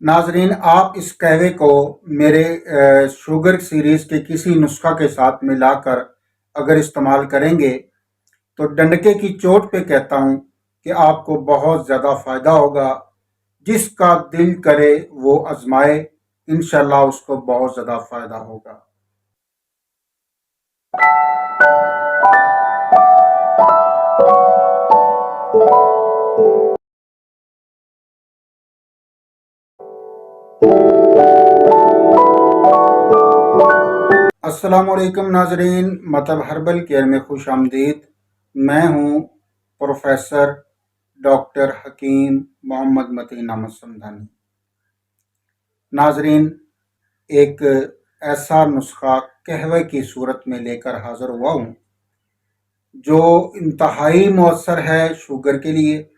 नाजरीन, आप इस कहवे को मेरे शुगर सीरीज़ के किसी नुस्खा के साथ मिलाकर अगर इस्तेमाल करेंगे तो डंडके की चोट पे कहता हूँ कि आपको बहुत ज़्यादा फ़ायदा होगा। जिसका दिल करे वो आजमाए, इंशाल्लाह उसको बहुत ज़्यादा फ़ायदा होगा। अस्सलामुअलैकुम नाजरीन, मतलब हर्बल केयर में खुश आमदीद। मैं हूँ प्रोफेसर डॉक्टर हकीम मोहम्मद मतीन अहमद समदानी। नाजरीन, एक ऐसा नुस्खा कहवे की सूरत में लेकर हाज़िर हुआ हूँ जो इंतहाई मौसर है शुगर के लिए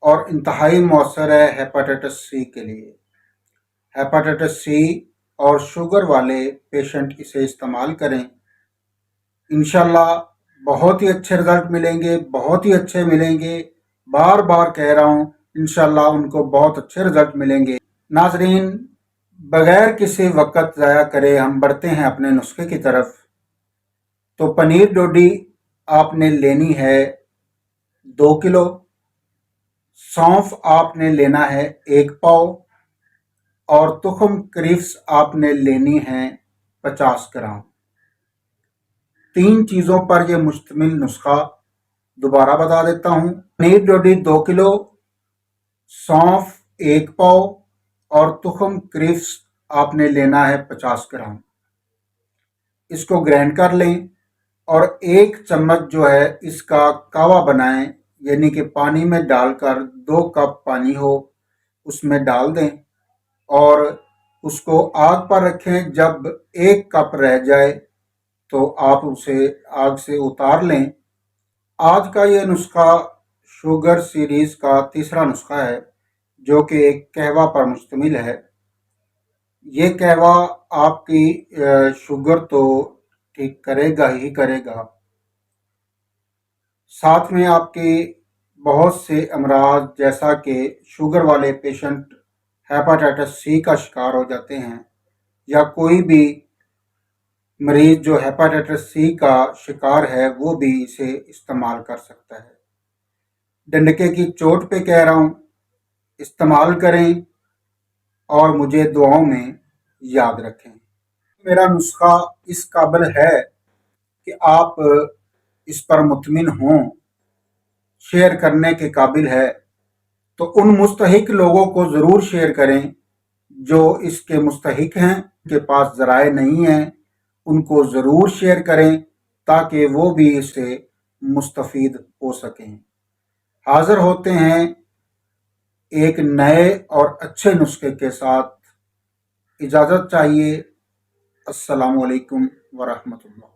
और इंतहाई मौसर है हेपाटाइटिस सी के लिए। हेपाटाइटिस सी और शुगर वाले पेशेंट इसे इस्तेमाल करें, इंशाल्लाह बहुत ही अच्छे रिजल्ट मिलेंगे, बहुत ही अच्छे मिलेंगे। बार बार कह रहा हूँ, इंशाल्लाह उनको बहुत अच्छे रिजल्ट मिलेंगे। नाजरीन, बगैर किसी वक्त ज़ाया करे हम बढ़ते हैं अपने नुस्खे की तरफ। तो पनीर डोडी आपने लेनी है 2 किलो, सौंफ आपने लेना है 1 पाव और तुखम क्रिफ्स आपने लेनी है 50 ग्राम। 3 चीज़ों पर यह मुश्तमिल नुस्खा दोबारा बता देता हूँ। पनीर डोडी 2 किलो, सौंफ 1 पाव और तुखम क्रिफ्स आपने लेना है 50 ग्राम। इसको ग्राइंड कर लें और 1 चम्मच जो है इसका कावा बनाएं, यानी कि पानी में डालकर 2 कप पानी हो उसमें डाल दें और उसको आग पर रखें। जब 1 कप रह जाए तो आप उसे आग से उतार लें। आज का ये नुस्खा शुगर सीरीज़ का तीसरा नुस्खा है जो कि एक कहवा पर मुश्तमिल है। ये कहवा आपकी शुगर तो ठीक करेगा ही करेगा, साथ में आपके बहुत से अमराज जैसा कि शुगर वाले पेशेंट हेपाटाइटिस सी का शिकार हो जाते हैं या कोई भी मरीज जो हेपाटाइटिस सी का शिकार है वो भी इसे इस्तेमाल कर सकता है। डंडके की चोट पे कह रहा हूँ, इस्तेमाल करें और मुझे दुआओं में याद रखें। मेरा नुस्खा इस काबिल है कि आप इस पर मुतमिन हों, शेयर करने के काबिल है, तो उन मुस्तहिक लोगों को ज़रूर शेयर करें जो इसके मुस्तहिक हैं। उनके पास ज़राए नहीं हैं, उनको ज़रूर शेयर करें ताकि वो भी इससे मुस्तफ़ीद हो सकें। हाज़िर होते हैं एक नए और अच्छे नुस्खे के साथ। इजाज़त चाहिए। अस्सलामु अलैकुम वरहमतुल्लाह।